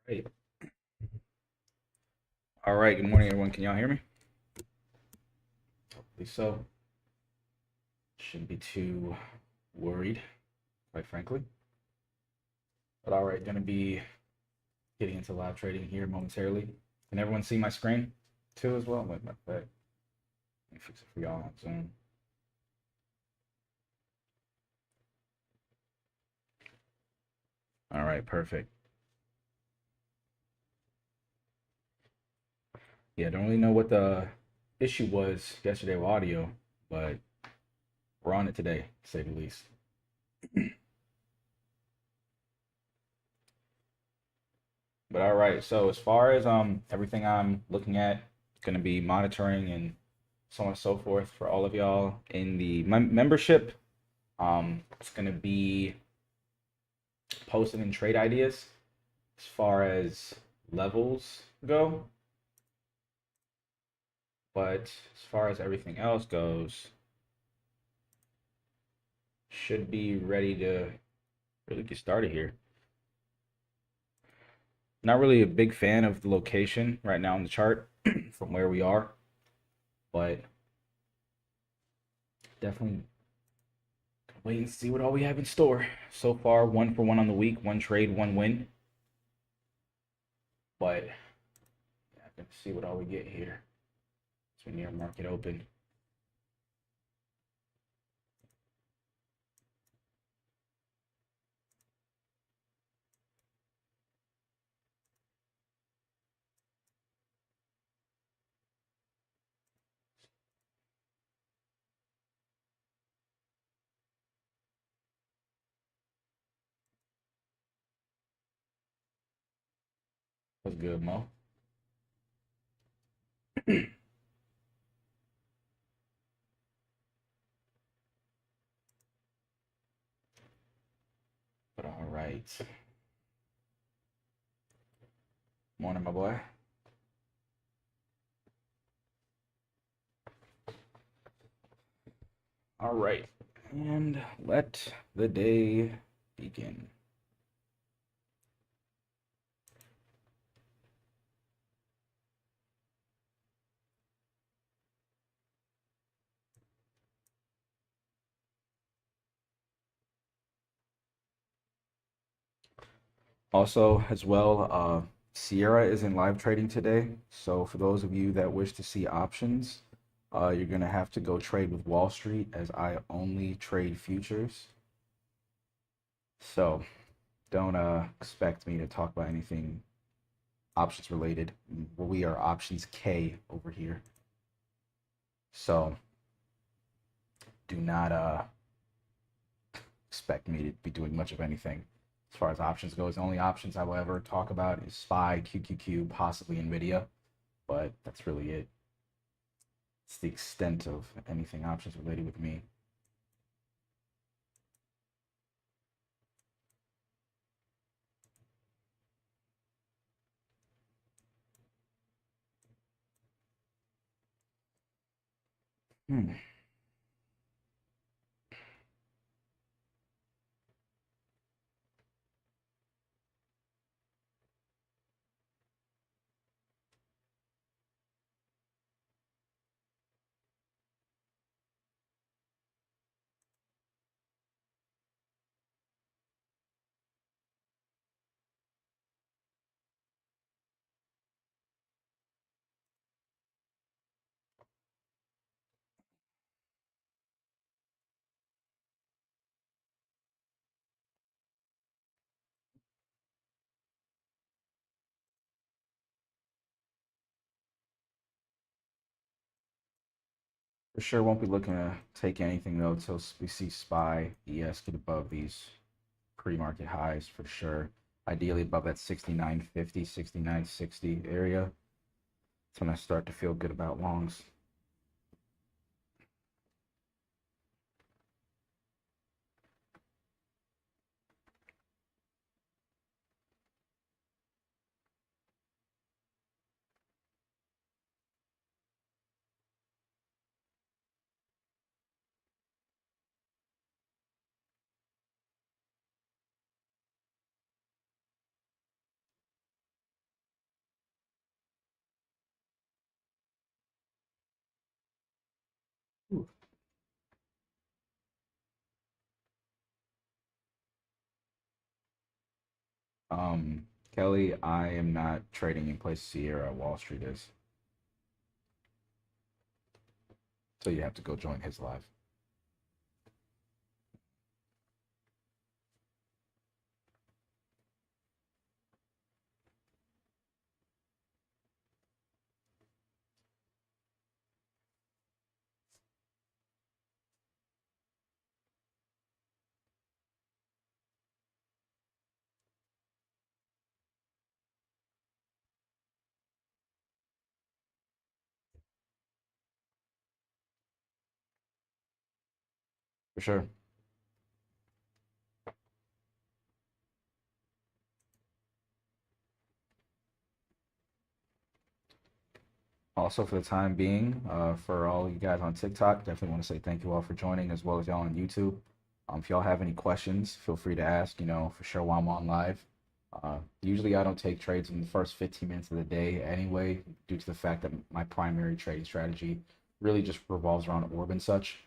Hey. All right. Good morning, everyone. Can y'all hear me? Hopefully so. Shouldn't be too worried, quite frankly. But all right, gonna be getting into live trading here momentarily. Can everyone see my screen too as well? Wait, let me fix it for y'all on Zoom. All right, perfect. Yeah, don't really know what the issue was yesterday with audio, but we're on it today, to say the least. But all right, so as far as everything I'm looking at, gonna be monitoring and so on and so forth for all of y'all in the membership. It's gonna be posting and trade ideas as far as levels go, but as far as everything else goes, should be ready to really get started here. Not really a big fan of the location right now in the chart from where we are, but definitely wait and see what all we have in store. So far, 1 for 1 on the week, one trade, one win. But yeah, gonna see what all we get here as we near market open. What's good, Mo? But all right. Morning, my boy. All right. And let the day begin. Also, as well, Sierra is in live trading today. So for those of you that wish to see options, you're gonna have to go trade with Wall Street as I only trade futures. So don't expect me to talk about anything options related. We are options K over here. So do not expect me to be doing much of anything as far as options goes. The only options I will ever talk about is SPY, QQQ, possibly NVIDIA, but that's really it. It's the extent of anything options related with me. Hmm. For sure won't be looking to take anything though until we see SPY, ES get above these pre-market highs for sure. Ideally above that 69.50, 69.60 area. That's when I start to feel good about longs. Kelly, I am not trading in place Sierra. Wall Street is. So you have to go join his live. For sure. Also, for the time being, for all you guys on TikTok, definitely want to say thank you all for joining, as well as y'all on YouTube. If y'all have any questions, feel free to ask, for sure while I'm on live. Usually, I don't take trades in the first 15 minutes of the day anyway, due to the fact that my primary trading strategy really just revolves around orb and such.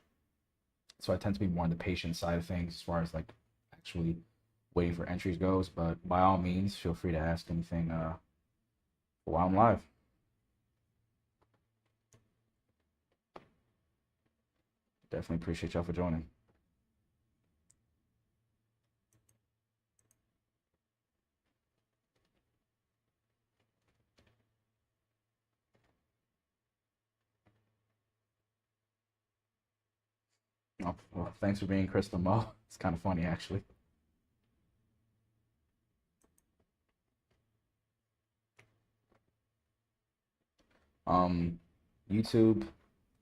So I tend to be more on the patient side of things as far as like actually waiting for entries goes. But by all means, feel free to ask anything while I'm live. Definitely appreciate y'all for joining. Oh, well, thanks for being Crystal Mo. It's kind of funny actually. Um, YouTube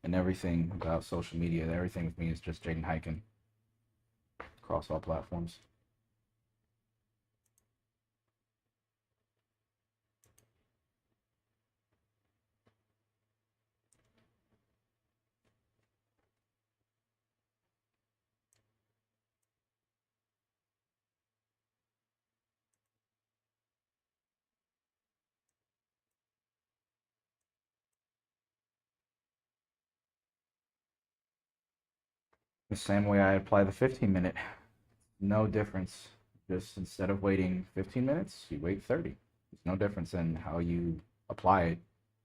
and everything about social media, everything with me is just Jaden Hiken across all platforms. The same way I apply the 15-minute. No difference. Just instead of waiting 15 minutes, you wait 30. There's no difference in how you apply it.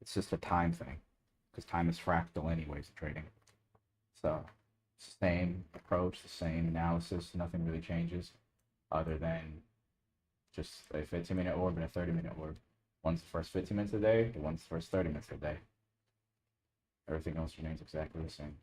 It's just a time thing because time is fractal anyways in trading. So same approach, the same analysis, nothing really changes other than just a 15-minute orb and a 30-minute orb. One's the first 15 minutes of the day, the one's the first 30 minutes of the day. Everything else remains exactly the same.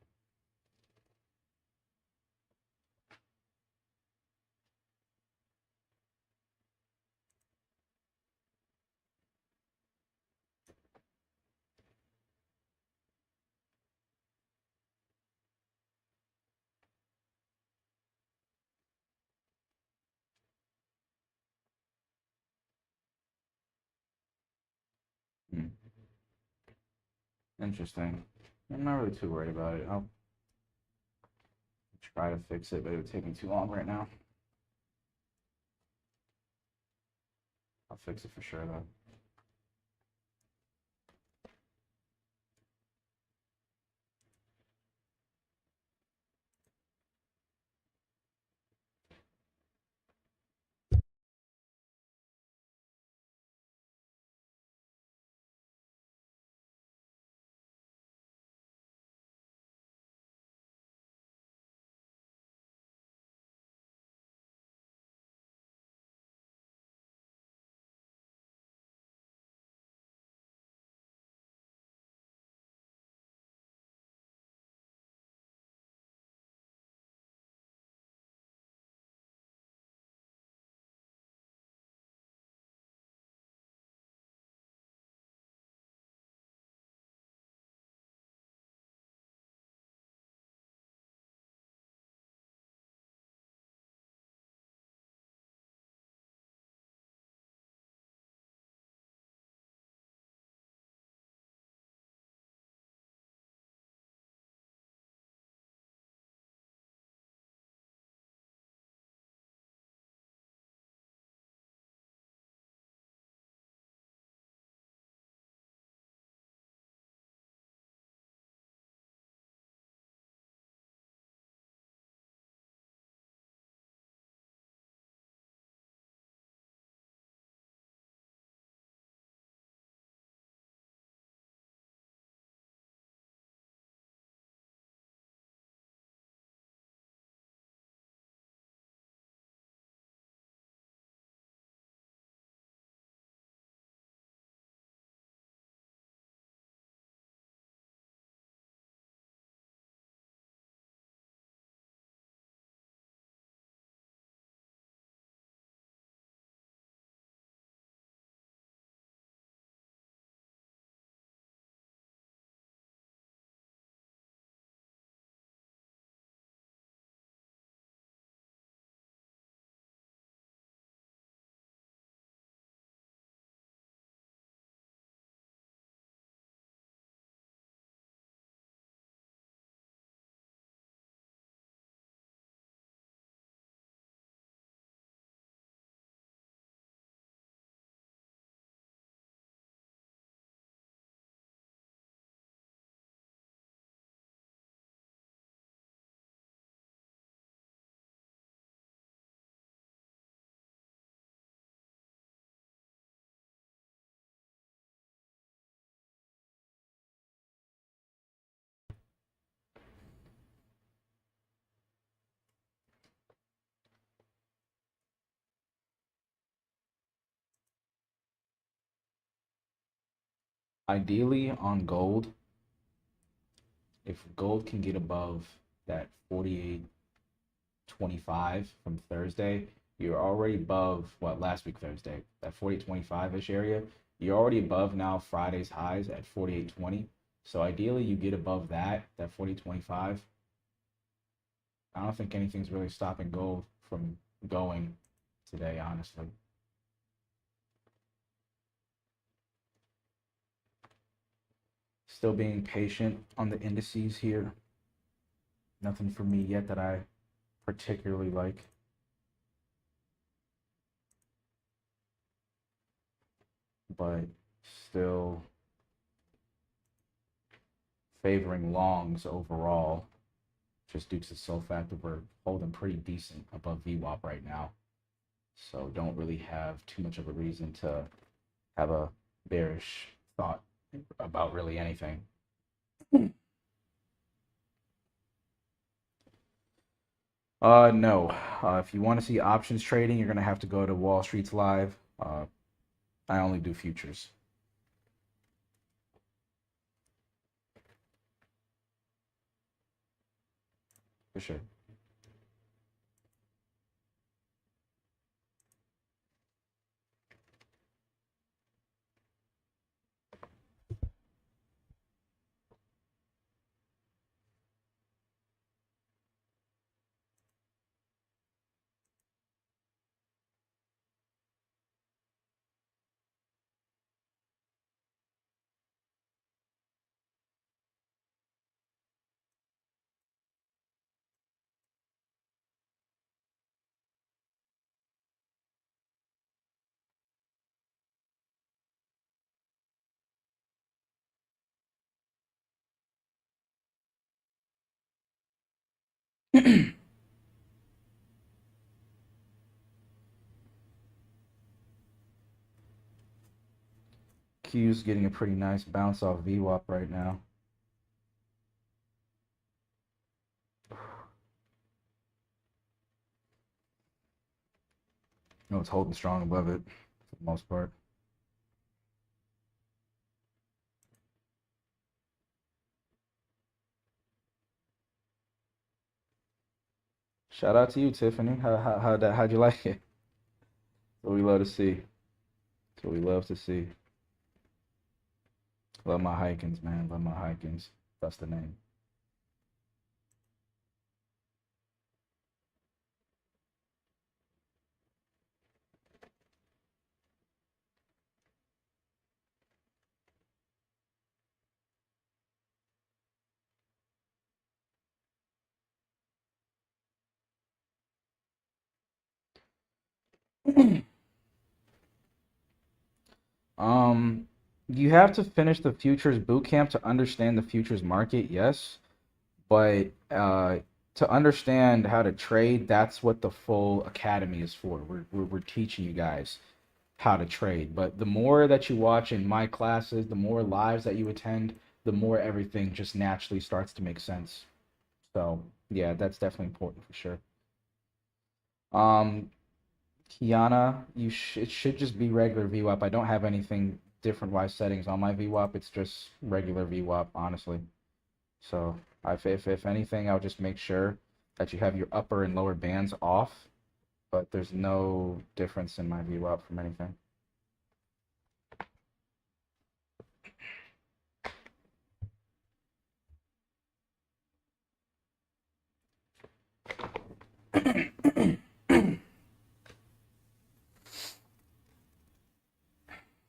Hmm. Interesting. I'm not really too worried about it. I'll try to fix it, but it would take me too long right now. I'll fix it for sure though. Ideally on gold, if gold can get above that 48.25 from Thursday, you're already above what last week Thursday, that 48.25-ish area. You're already above now Friday's highs at 48.20. So ideally you get above that 40.25. I don't think anything's really stopping gold from going today, honestly. Still being patient on the indices here. Nothing for me yet that I particularly like. But still favoring longs overall, just due to the sole fact that we're holding pretty decent above VWAP right now. So don't really have too much of a reason to have a bearish thought about really anything. No. If you want to see options trading, you're gonna have to go to Wall Street's Live. I only do futures. For sure. Q's getting a pretty nice bounce off VWAP right now. No, it's holding strong above it for the most part. Shout out to you, Tiffany. How'd you like it? What we love to see. That's what we love to see. Love my hikings, man. Love my hikings. That's the name. Um, you have to finish the futures boot camp to understand the futures market, yes. But to understand how to trade, that's what the full academy is for. We're teaching you guys how to trade. But the more that you watch in my classes, the more lives that you attend, the more everything just naturally starts to make sense. So yeah, that's definitely important for sure. Um, Kiana, it should just be regular VWAP. I don't have anything different wise settings on my VWAP. It's just regular VWAP, honestly. So if anything, I'll just make sure that you have your upper and lower bands off, but there's no difference in my VWAP from anything.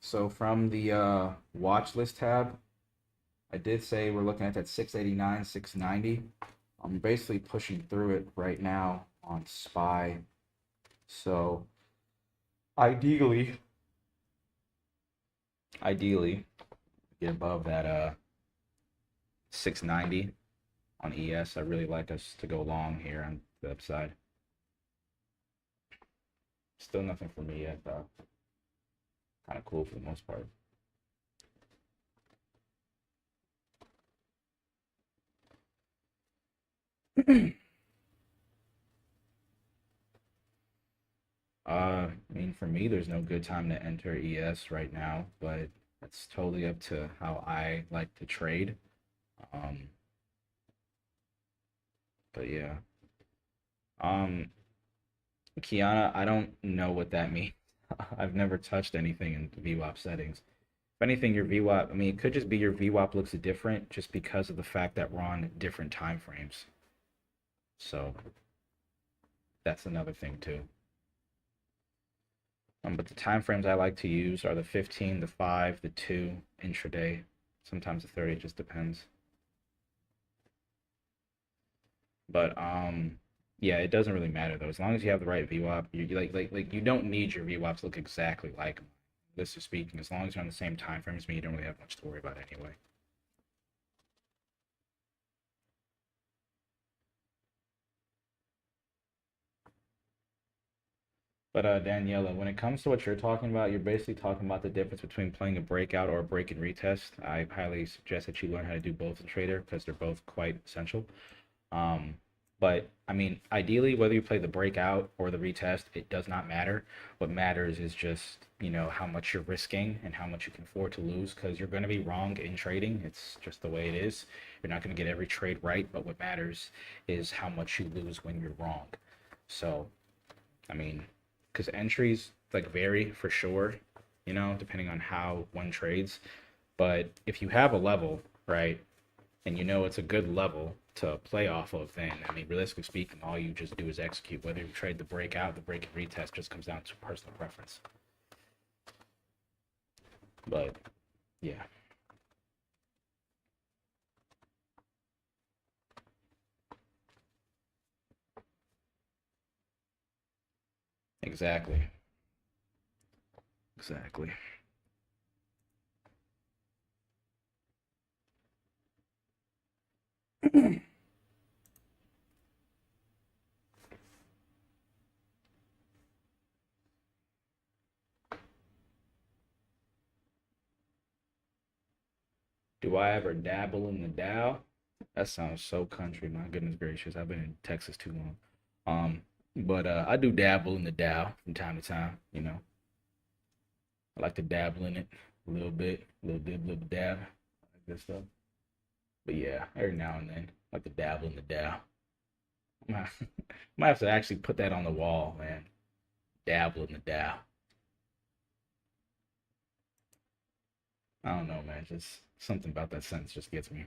So from the watch list tab, I did say we're looking at that 689, 690. I'm basically pushing through it right now on SPY. So ideally get above that 690 on ES. I really like us to go long here on the upside. Still nothing for me yet, though. Kind of cool for the most part. I mean, for me, there's no good time to enter ES right now, but That's totally up to how I like to trade. Um, but yeah. Um, Kiana, I don't know what that means. I've never touched anything in VWAP settings. If anything, your VWAP, I mean, it could just be your VWAP looks different just because of the fact that we're on different time frames. So that's another thing too. But the time frames I like to use are the 15, the 5, the 2, intraday, sometimes the 30, it just depends. But yeah, it doesn't really matter though. As long as you have the right VWAP, you you don't need your VWAP to look exactly like this is speaking. As long as you're on the same time frame as me, you don't really have much to worry about anyway. But Daniela, when it comes to what you're talking about, you're basically talking about the difference between playing a breakout or a break and retest. I highly suggest that you learn how to do both in Trader because they're both quite essential. Um, but I mean, ideally, whether you play the breakout or the retest, it does not matter. What matters is just, how much you're risking and how much you can afford to lose because you're going to be wrong in trading. It's just the way it is. You're not going to get every trade right, but what matters is how much you lose when you're wrong. So, I mean, because entries like vary for sure, depending on how one trades. But if you have a level, right, and it's a good level to play off of, then I mean, realistically speaking, all you just do is execute. Whether you trade the breakout, the break and retest just comes down to personal preference. But yeah, exactly, exactly. Do I ever dabble in the Dow? That sounds so country. My goodness gracious, I've been in Texas too long. But I do dabble in the Dow from time to time. I like to dabble in it a little dib, little dab, like this stuff. But yeah, every now and then, I like to dabble in the Dow. Might might have to actually put that on the wall, man. Dabble in the Dow. I don't know, man. Just something about that sentence just gets me.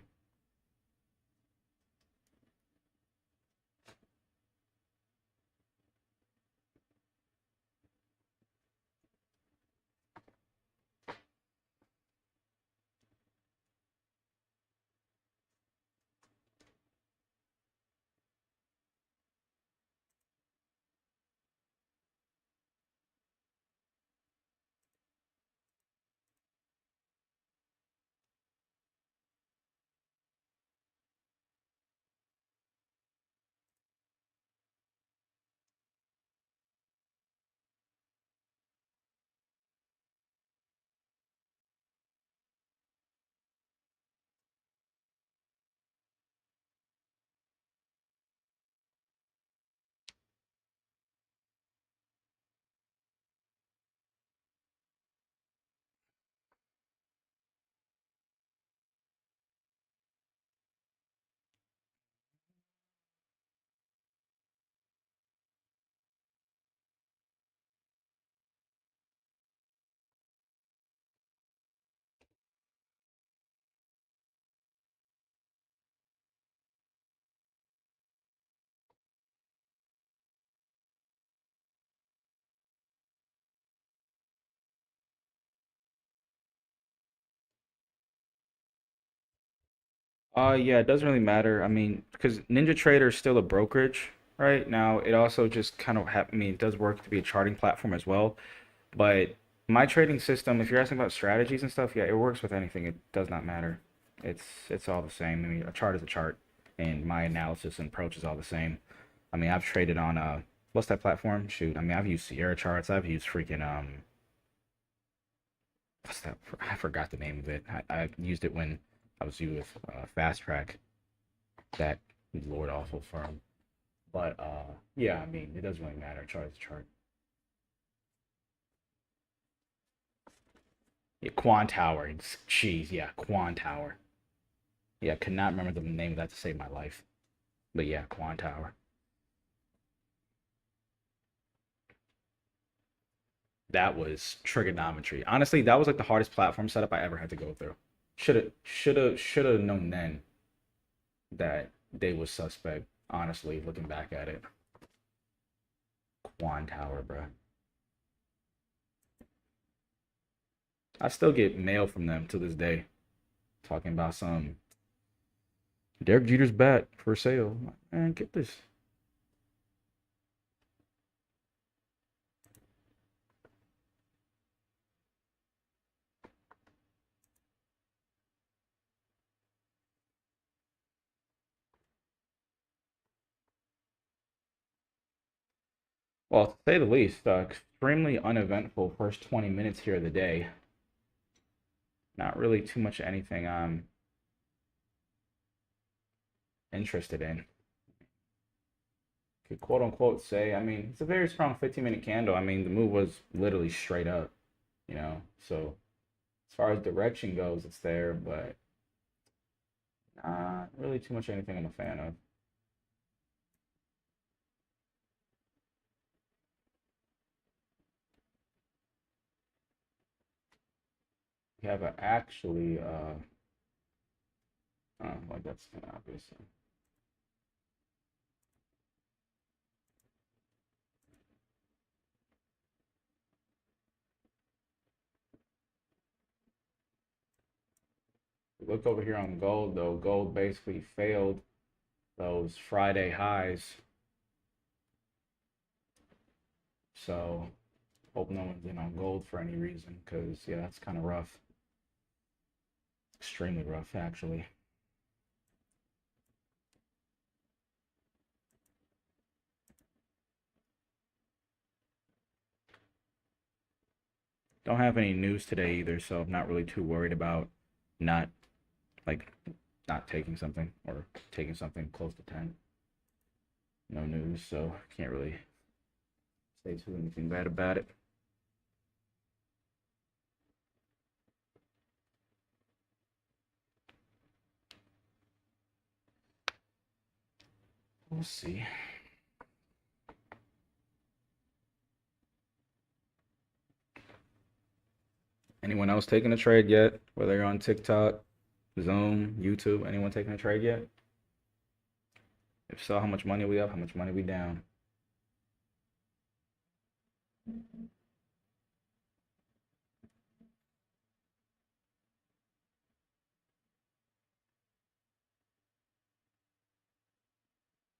Yeah, it doesn't really matter. I mean, because Ninja Trader is still a brokerage, right? Now, it also just kind of I mean, it does work to be a charting platform as well. But my trading system, if you're asking about strategies and stuff, yeah, it works with anything. It does not matter. It's all the same. I mean, a chart is a chart, and my analysis and approach is all the same. I mean, I've traded on what's that platform? Shoot, I mean, I've used Sierra charts. I've used freaking what's that? I forgot the name of it. I used it when I was with Fast Track, that lord awful firm. But yeah, I mean, it doesn't really matter. Chart is a chart. Yeah, Quan Tower. Jeez, yeah, Quan Tower. Yeah, could not remember the name of that to save my life. But yeah, Quan Tower. That was trigonometry. Honestly, that was like the hardest platform setup I ever had to go through. Should have known then that they was suspect. Honestly, looking back at it, Quan Tower, bro. I still get mail from them to this day talking about some Derek Jeter's bat for sale. Man, get this. Well, to say the least, extremely uneventful first 20 minutes here of the day. Not really too much anything I'm interested in. Could quote unquote say, I mean, it's a very strong 15-minute candle. I mean, the move was literally straight up, you know. So as far as direction goes, it's there, but not really too much anything I'm a fan of. We have a actually, like that's kind of obvious. Look over here on gold though. Gold basically failed those Friday highs. So hope no one's in on gold for any reason, because yeah, that's kind of rough. Extremely rough, actually. Don't have any news today either, so I'm not really too worried about not like not taking something or taking something close to 10. No news, so can't really say too anything bad about it. We'll see. Anyone else taking a trade yet? Whether you're on TikTok, Zoom, YouTube, anyone taking a trade yet? If so, how much money we up? How much money we down?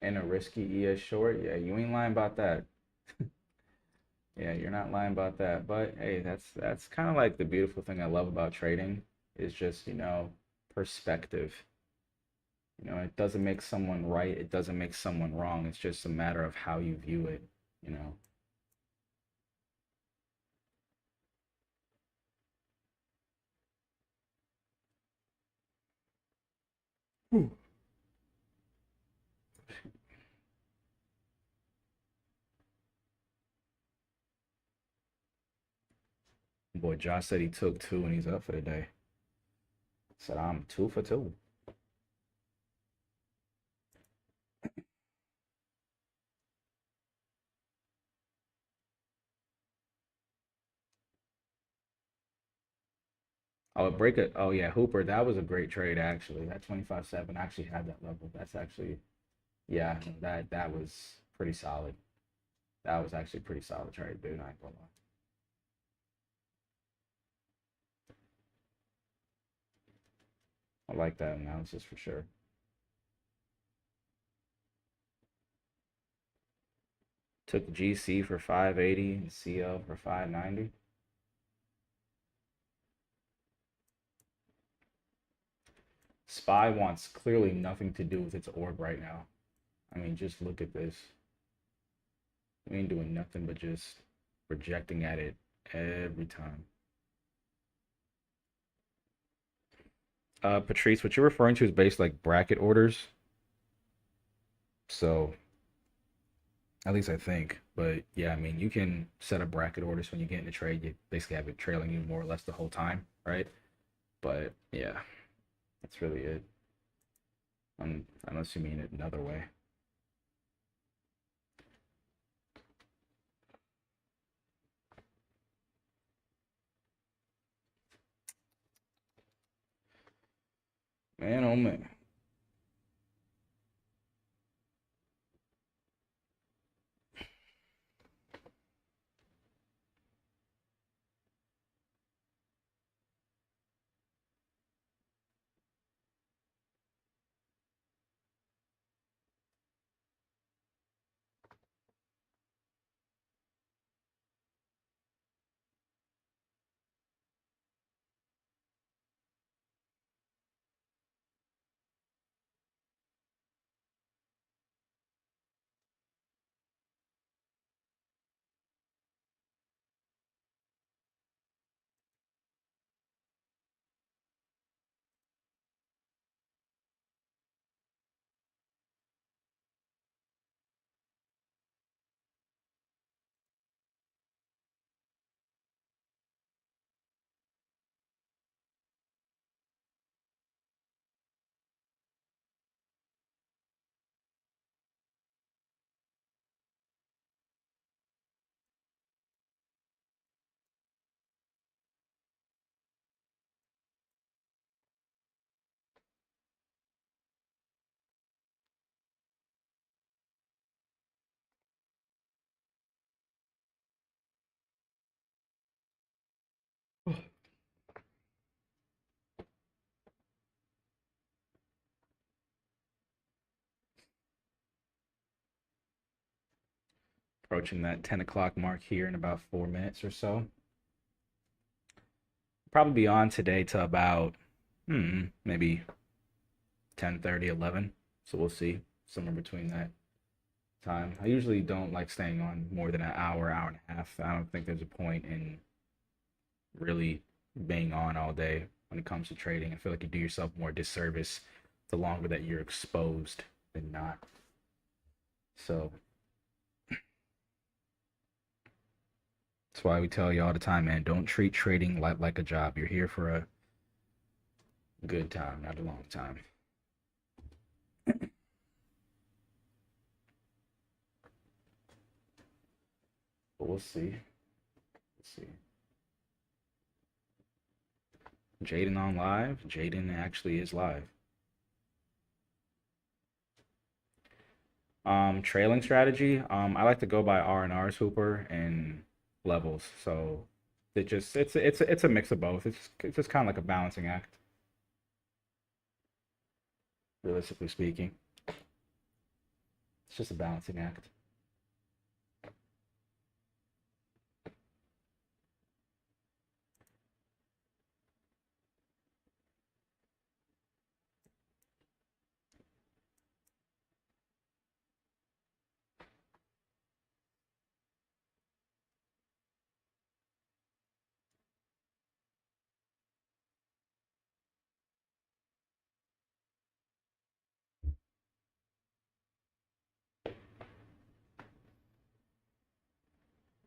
And a risky ES short? Yeah, you ain't lying about that. Yeah, you're not lying about that. But hey, that's kind of like the beautiful thing I love about trading is just, perspective. It doesn't make someone right, it doesn't make someone wrong. It's just a matter of how you view it, you know. Ooh. Boy, Josh said he took two and he's up for the day. Said I'm 2 for 2. Oh, break it. Oh yeah, Hooper, that was a great trade actually. That 25-7 actually had that level. That's actually, yeah, that was pretty solid. That was actually pretty solid trade, dude. I ain't gonna lie. I like that analysis for sure. Took GC for 580 and CL for 590. Spy wants clearly nothing to do with its orb right now. I mean, just look at this. We ain't doing nothing but just projecting at it every time. Patrice, what you're referring to is based like bracket orders. So At least I think. But yeah, I mean, you can set up bracket orders when you get in the trade. You basically have it trailing you more or less the whole time, right? But yeah, that's really it. Unless you mean it another way. Man, oh man. Approaching that 10 o'clock mark here in about 4 minutes or so. Probably be on today to about maybe 10:30, 11. So we'll see. Somewhere between that time. I usually don't like staying on more than an hour, hour and a half. I don't think there's a point in really being on all day when it comes to trading. I feel like you do yourself more disservice the longer that you're exposed than not. So that's why we tell you all the time, man, don't treat trading like a job. You're here for a good time, not a long time. But we'll see. Let's see. Jaden on live. Jaden actually is live. Trailing strategy. I like to go by R&R's Hooper and levels. So it's a mix of both. It's just kind of like a balancing act, realistically speaking. It's just a balancing act.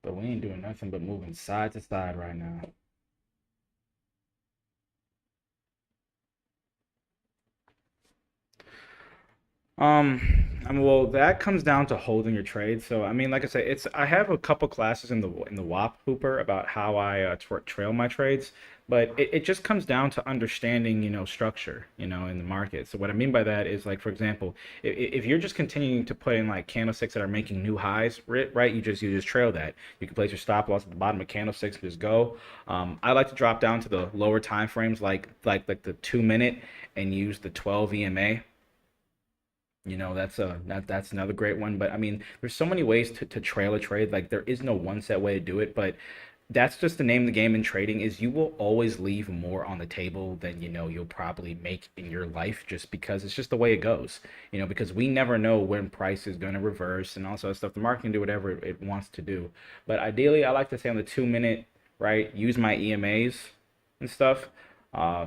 But we ain't doing nothing but moving side to side right now. I mean, well, that comes down to holding your trade. So, I mean, like I say, it's I have a couple classes in the WAP Hooper about how I trail my trades, but it just comes down to understanding, structure, in the market. So, what I mean by that is, like, for example, if you're just continuing to put in like candlesticks that are making new highs, right? You just trail that. You can place your stop loss at the bottom of candlesticks and just go. I like to drop down to the lower time frames, like the 2 minute, and use the 12 EMA. That's another great one. But I mean, there's so many ways to trail a trade. Like there is no one set way to do it, but that's just the name of the game in trading is you will always leave more on the table than you'll probably make in your life just because it's just the way it goes. Because we never know when price is going to reverse and also stuff. The market can do whatever it wants to do. But ideally, I like to say on the 2 minute, right, use my EMAs and stuff. Uh,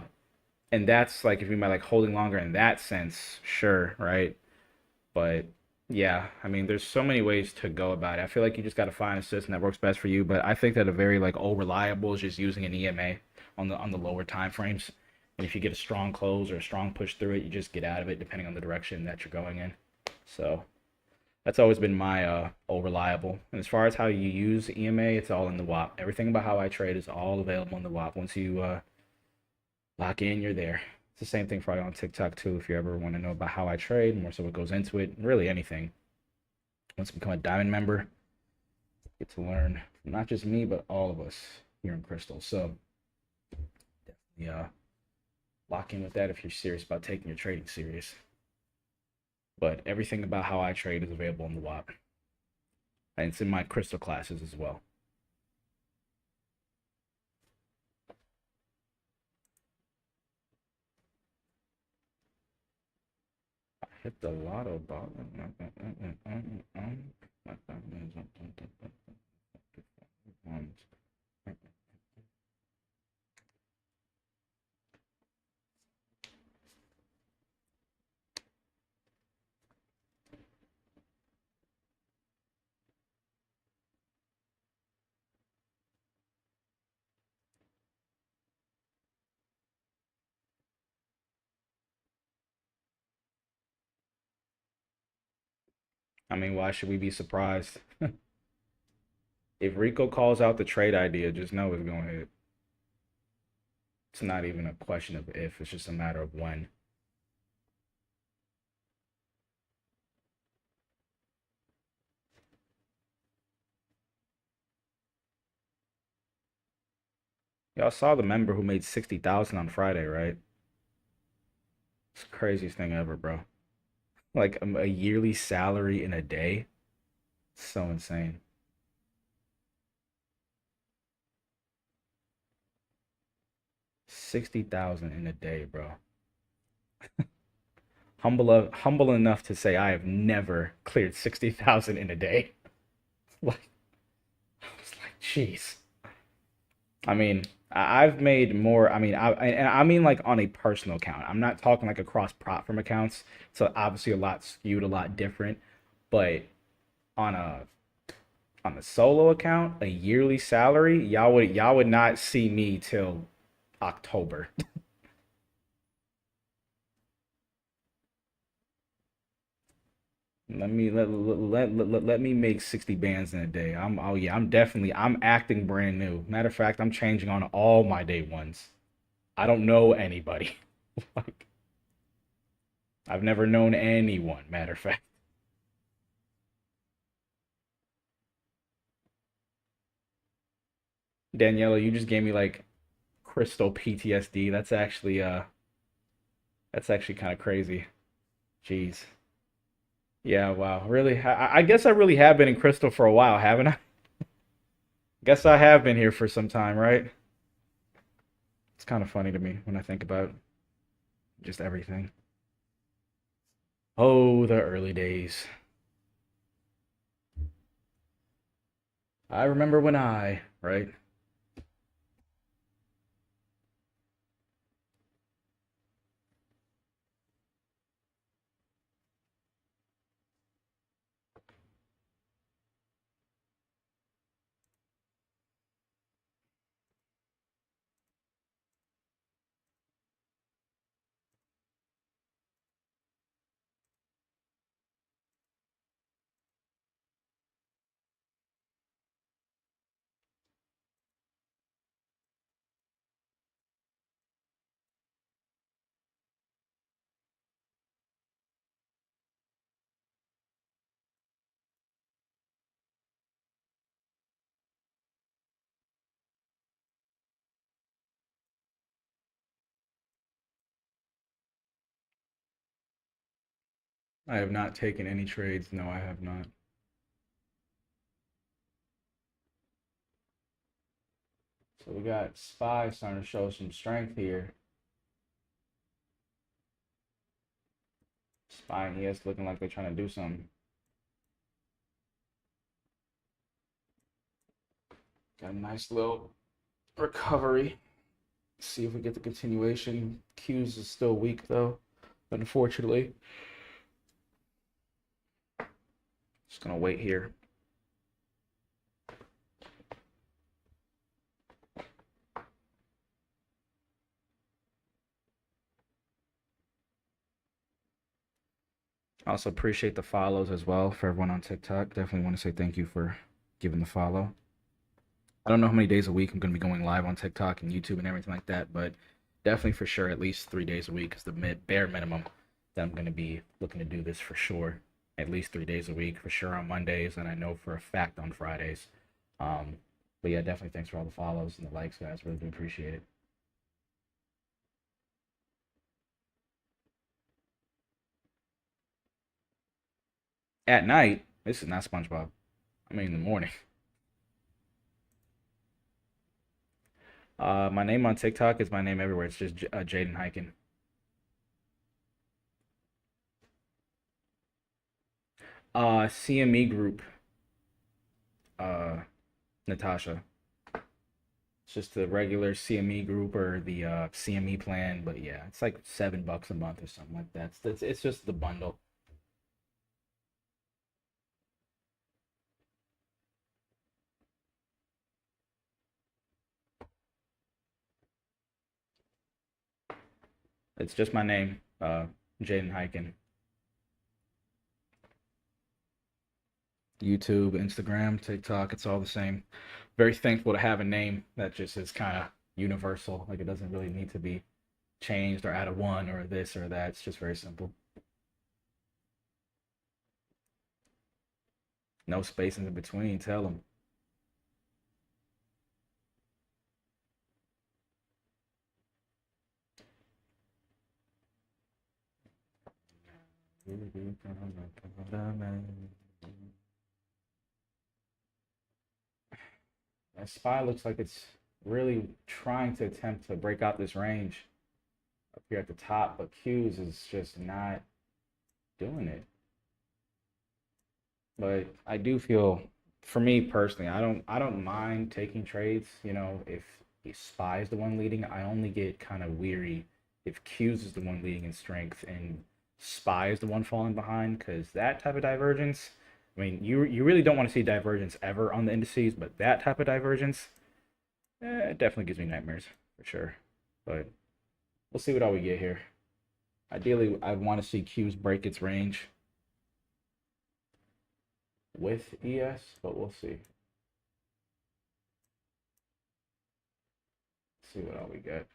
and that's like if you mean by like holding longer in that sense, sure, right? But Yeah, I mean, there's so many ways to go about it. I feel like you just got to find a system that works best for you. But I think that a very like all reliable is just using an EMA on the lower time frames. And if you get a strong close or a strong push through it, you just get out of it depending on the direction that you're going in. So that's always been my all reliable. And as far as how you use EMA, it's all in the WAP. Everything about how I trade is all available in the WAP. Once you lock in, you're there. It's the same thing probably on TikTok too. If you ever want to know about how I trade, more so what goes into it, really anything. Once you become a diamond member, you get to learn from not just me, but all of us here in Crystal. So yeah, lock in with that if you're serious about taking your trading serious. But everything about how I trade is available in the WAP. And it's in my Crystal classes as well. I hit the lotto ball. I mean, why should we be surprised? If Rico calls out the trade idea, just know it's going to hit. It's not even a question of if, it's just a matter of when. Y'all saw the member who made 60,000 on Friday, right? It's the craziest thing ever, bro. Like a yearly salary in a day. So insane. 60,000 in a day, bro. Humble enough to say I have never cleared 60,000 in a day. Like I was like, jeez. I mean, have made more. I mean, I mean like on a personal account. I'm not talking like across platform accounts. So obviously a lot skewed, a lot different. But on a solo account, a yearly salary, y'all would not see me till October. Let me make 60 bands in a day. I'm acting brand new. Matter of fact, I'm changing on all my day ones. I don't know anybody. Like I've never known anyone, matter of fact. Daniela, you just gave me like crystal PTSD. That's actually kind of crazy. Jeez. Yeah, wow. Really? I guess I really have been in crystal for a while, haven't I? Guess I have been here for some time, right? It's kind of funny to me when I think about just everything. Oh, the early days. I remember when right? I have not taken any trades. No, I have not. So we got Spy starting to show some strength here. Spy and ES looking like they're trying to do something. Got a nice little recovery. See if we get the continuation. Q's is still weak though, unfortunately. Just gonna wait here. I also appreciate the follows as well for everyone on TikTok. Definitely want to say thank you for giving the follow. I don't know how many days a week I'm going to be going live on TikTok and YouTube and everything like that, but definitely for sure at least 3 days a week is the bare minimum that I'm going to be looking to do this for sure. At least 3 days a week for sure on Mondays, and I know for a fact on Fridays. But yeah, definitely thanks for all the follows and the likes, guys. Really do appreciate it. At night, this is not SpongeBob. I mean, in the morning. My name on TikTok is my name everywhere. It's just Jaden Hiken. CME group. Uh, Natasha. It's just the regular CME group or the CME plan, but yeah, it's like $7 a month or something like that. It's just the bundle. It's just my name, Jaden Hiken. YouTube, Instagram, TikTok, it's all the same. Very thankful to have a name that just is kind of universal. Like it doesn't really need to be changed or add a one or this or that. It's just very simple. No space in between. Tell them. That spy looks like it's really trying to attempt to break out this range up here at the top, but Q's is just not doing it. But I do feel, for me personally, I don't mind taking trades. You know, if Spy is the one leading, I only get kind of weary if Q's is the one leading in strength and Spy is the one falling behind, because that type of divergence. I mean, you really don't want to see divergence ever on the indices, but that type of divergence, it definitely gives me nightmares for sure. But we'll see what all we get here. Ideally, I'd want to see Q's break its range with ES, but we'll see. See what all we get.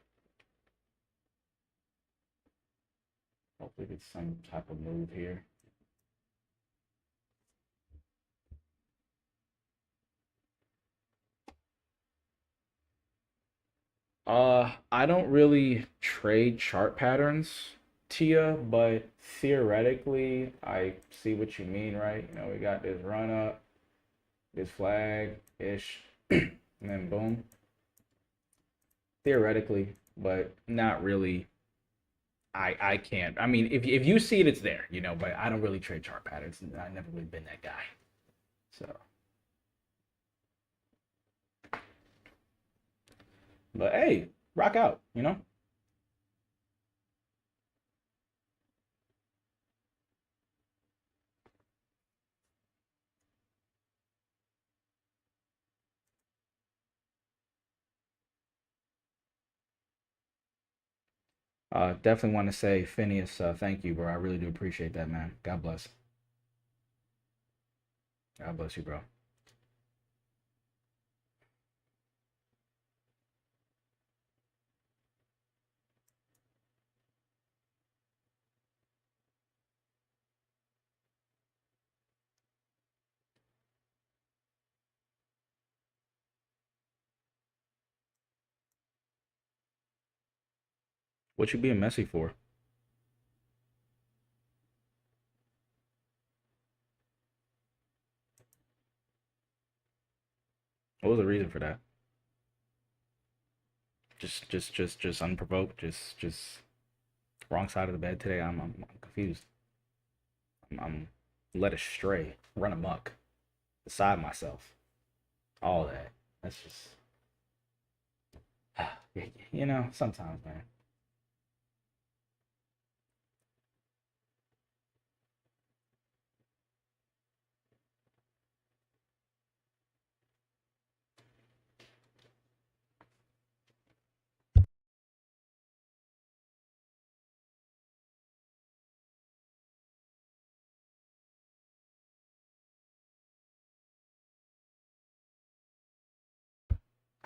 Hopefully get some type of move here. I don't really trade chart patterns, Tia, but theoretically, I see what you mean, right? You know, we got this run up, this flag ish, and then boom. Theoretically, but not really. I can't. I mean, if you see it, it's there, you know. But I don't really trade chart patterns. I've never really been that guy. So, but hey, rock out, you know. Definitely want to say, Phineas, thank you, bro. I really do appreciate that, man. God bless. God bless you, bro. What you being messy for? What was the reason for that? Just unprovoked. Just wrong side of the bed today. I'm confused. I'm led astray, run amok, beside myself. All that. That's just, you know, sometimes, man.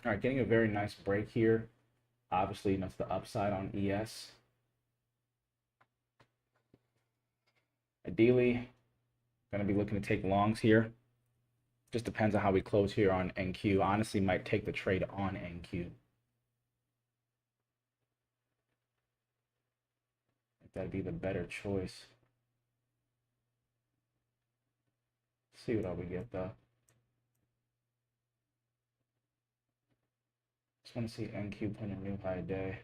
All right, getting a very nice break here. Obviously, that's the upside on ES. Ideally, going to be looking to take longs here. Just depends on how we close here on NQ. Honestly, might take the trade on NQ. That'd be the better choice. See what all we get though. Just want to see NQ put a new high day.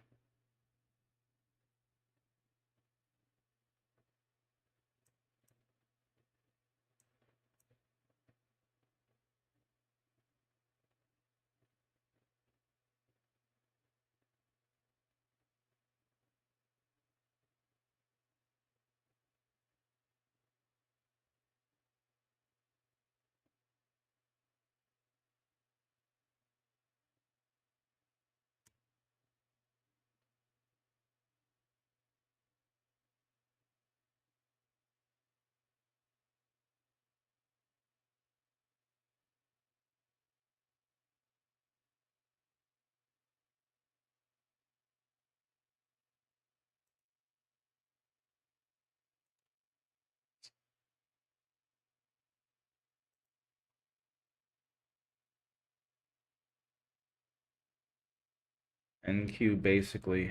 NQ basically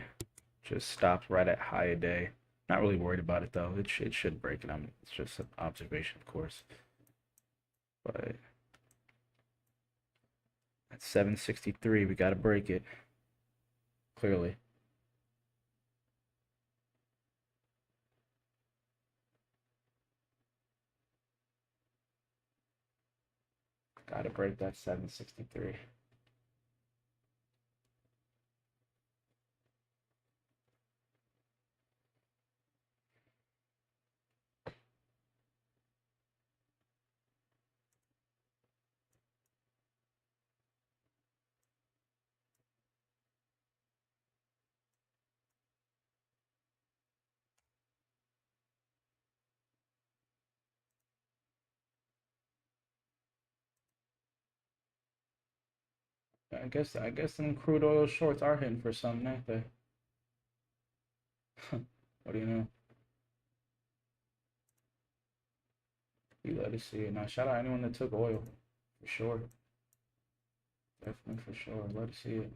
just stopped right at high a day. Not really worried about it though. It should break it. It's just an observation, of course. But at 763, we gotta break it. Clearly. Gotta break that 763. I guess them crude oil shorts are hitting for something, ain't they? What do you know? You let us see it. Now shout out anyone that took oil. For sure. Definitely for sure. Let us see it.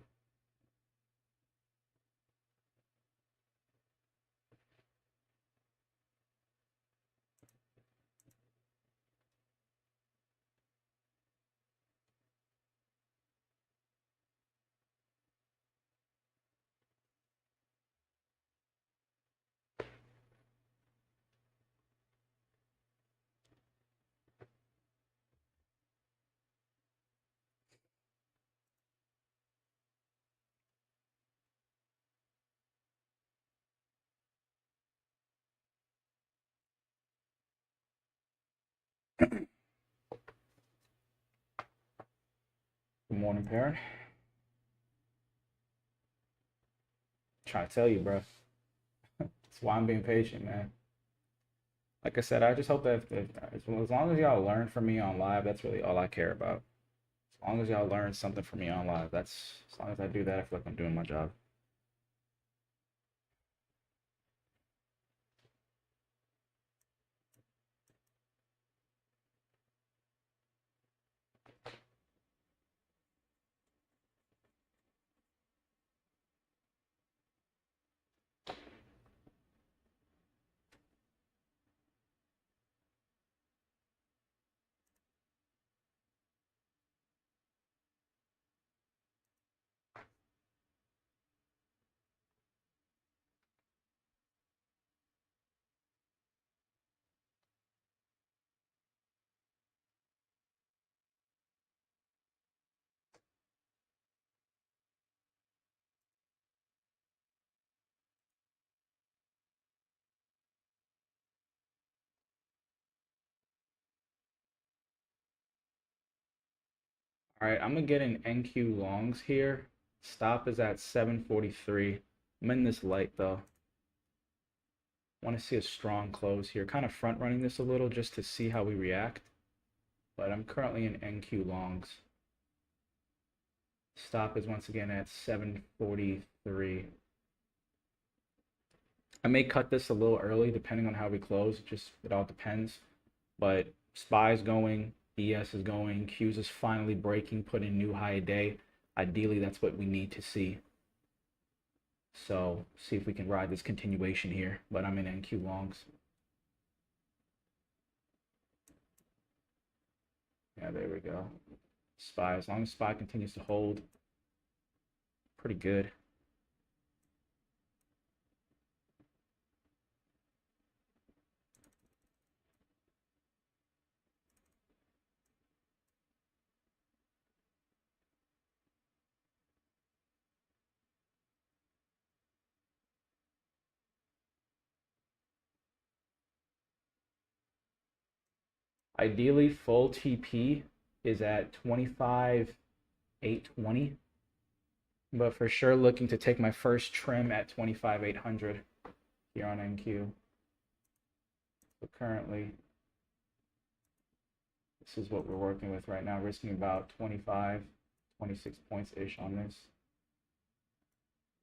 Good morning, parent. Trying to tell you, bro. That's why I'm being patient, man. Like I said, I just hope that as long as y'all learn from me on live, that's really all I care about. As long as y'all learn something from me on live, that's as long as I do that, I feel like I'm doing my job. All right, I'm gonna get an NQ longs here. Stop is at 743. I'm in this light though. Want to see a strong close here. Kind of front running this a little just to see how we react. But I'm currently in NQ longs. Stop is once again at 743. I may cut this a little early depending on how we close. Just it all depends. But SPY's going, ES is going, Q's is finally breaking, putting new high a day. Ideally, that's what we need to see. So see if we can ride this continuation here. But I'm in NQ longs. Yeah, there we go. SPY, as long as SPY continues to hold, pretty good. Ideally, full TP is at 25,820, but for sure looking to take my first trim at 25,800 here on NQ. So currently, this is what we're working with right now, risking about 25, 26 points-ish on this.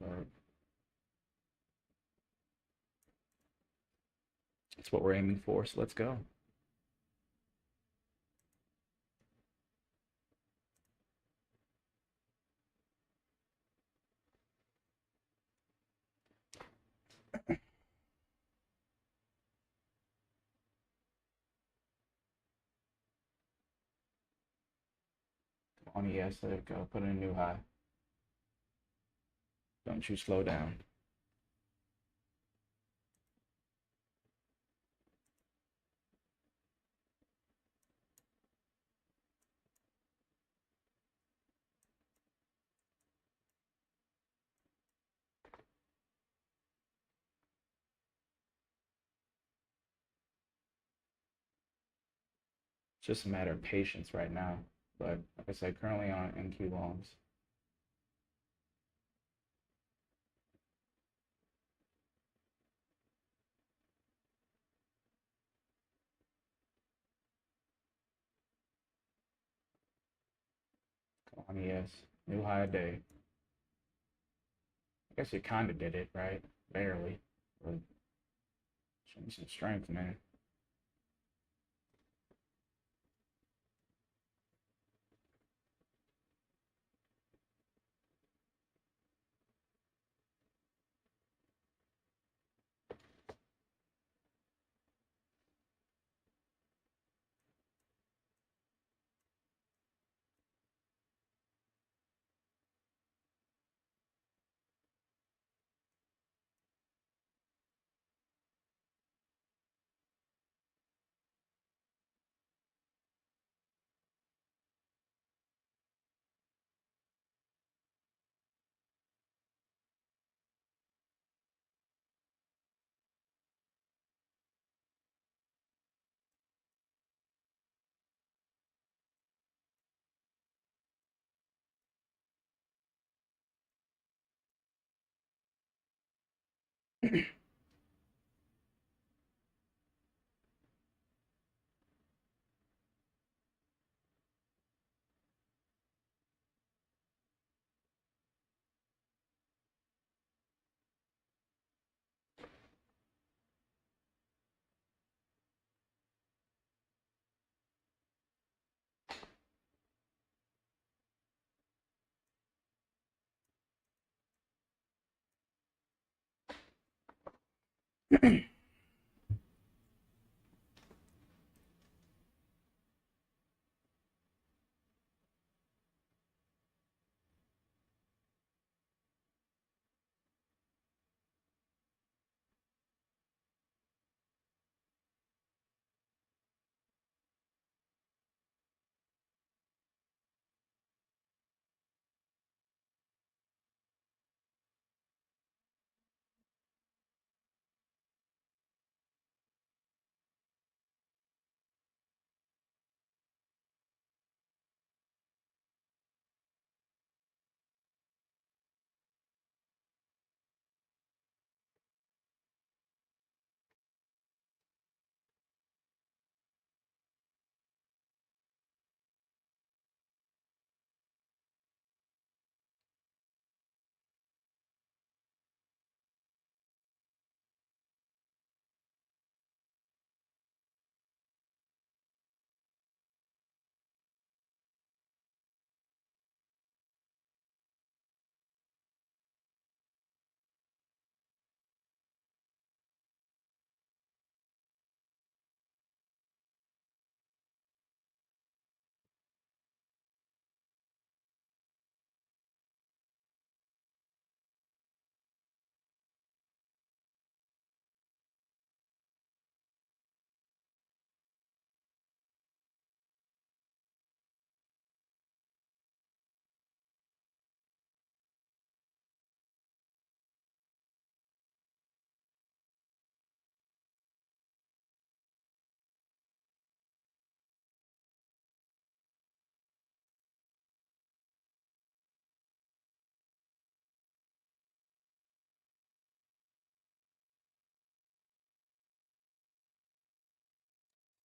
But that's what we're aiming for, so let's go. On ES, let it go. Put in a new high. Don't you slow down. It's just a matter of patience right now. But like I said, currently on NQ longs. Come on, ES. New high day. I guess you kind of did it, right? Barely. But show me some strength, man.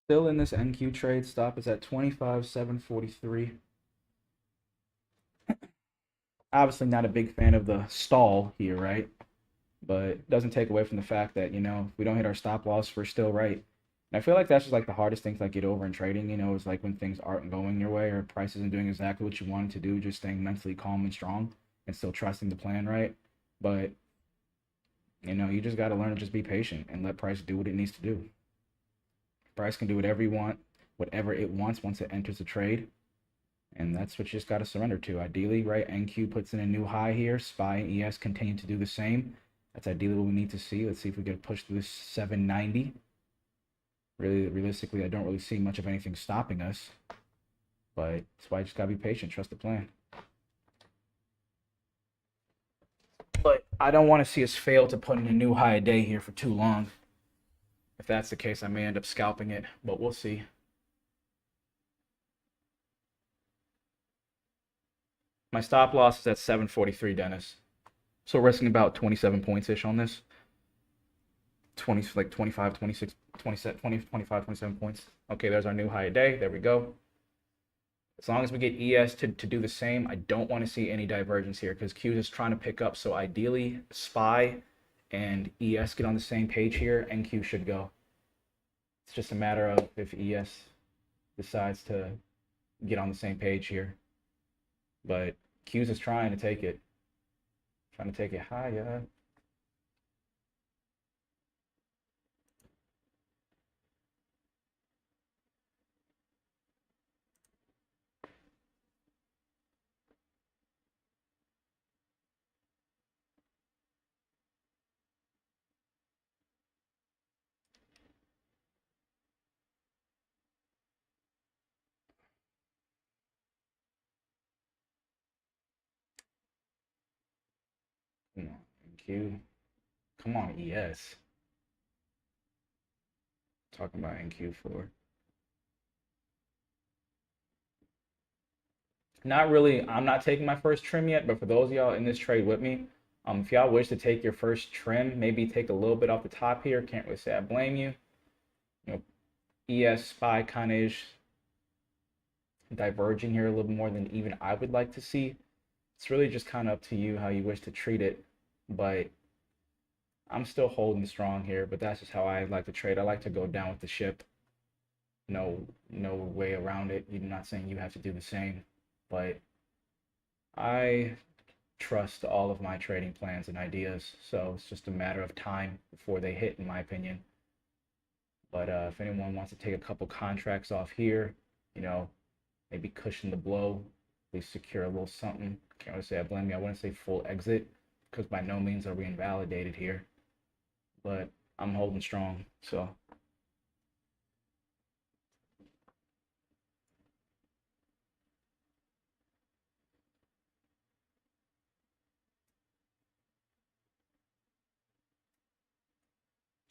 Still in this NQ trade, stop is at 25,743. Obviously not a big fan of the stall here, right? But it doesn't take away from the fact that, if we don't hit our stop loss, we're still right. And I feel like that's just like the hardest thing to like get over in trading, is like when things aren't going your way or price isn't doing exactly what you wanted to do, just staying mentally calm and strong and still trusting the plan, right? But you just got to learn to just be patient and let price do what it needs to do. Price can do whatever it wants once it enters the trade. And that's what you just got to surrender to. Ideally, right? NQ puts in a new high here. SPY and ES continue to do the same. That's ideally what we need to see. Let's see if we get a push through this 790. Really, realistically, I don't really see much of anything stopping us. But that's why I just got to be patient. Trust the plan. But I don't want to see us fail to put in a new high a day here for too long. If that's the case, I may end up scalping it. But we'll see. My stop loss is at 743, Dennis. So we're risking about 27 points ish on this. 20, like 25, 26, 27, 20, 25, 27 points. Okay, there's our new high a day. There we go. As long as we get ES to do the same, I don't want to see any divergence here because Q is trying to pick up. So ideally, SPY and ES get on the same page here, and Q should go. It's just a matter of if ES decides to get on the same page here. But Q's is trying to take it. Trying to take it higher. Come on, NQ. Come on, ES. Talking about NQ4. Not really. I'm not taking my first trim yet, but for those of y'all in this trade with me, if y'all wish to take your first trim, maybe take a little bit off the top here. Can't really say I blame you. You know, ES SPY kind of is diverging here a little more than even I would like to see. It's really just kind of up to you how you wish to treat it, but I'm still holding strong here. But that's just how I like to trade. I like to go down with the ship. No way around it. You're not saying you have to do the same, but I trust all of my trading plans and ideas. So it's just a matter of time before they hit, in my opinion. But if anyone wants to take a couple contracts off here, maybe cushion the blow, at least secure a little something. Can't really say I blame you. I wouldn't say full exit because by no means are we invalidated here. But I'm holding strong. So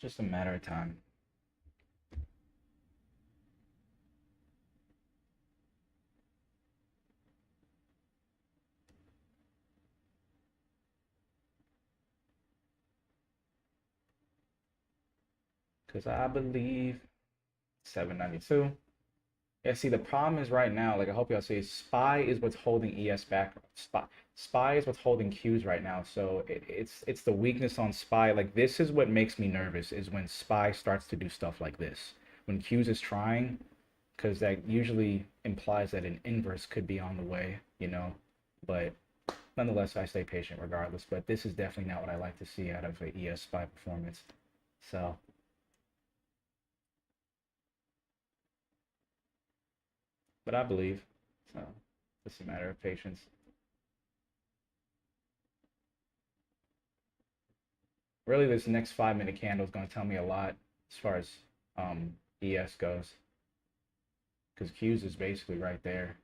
just a matter of time. Because I believe 792. Yeah, see, the problem is right now, like I hope y'all see, SPY is what's holding ES back. SPY is what's holding Qs right now. So it's the weakness on SPY. Like this is what makes me nervous is when SPY starts to do stuff like this. When Qs is trying, because that usually implies that an inverse could be on the way. But nonetheless, I stay patient regardless. But this is definitely not what I like to see out of a ES SPY performance. So but I believe. So it's a matter of patience. Really, this next 5 minute candle is going to tell me a lot as far as ES goes, because Q's is basically right there.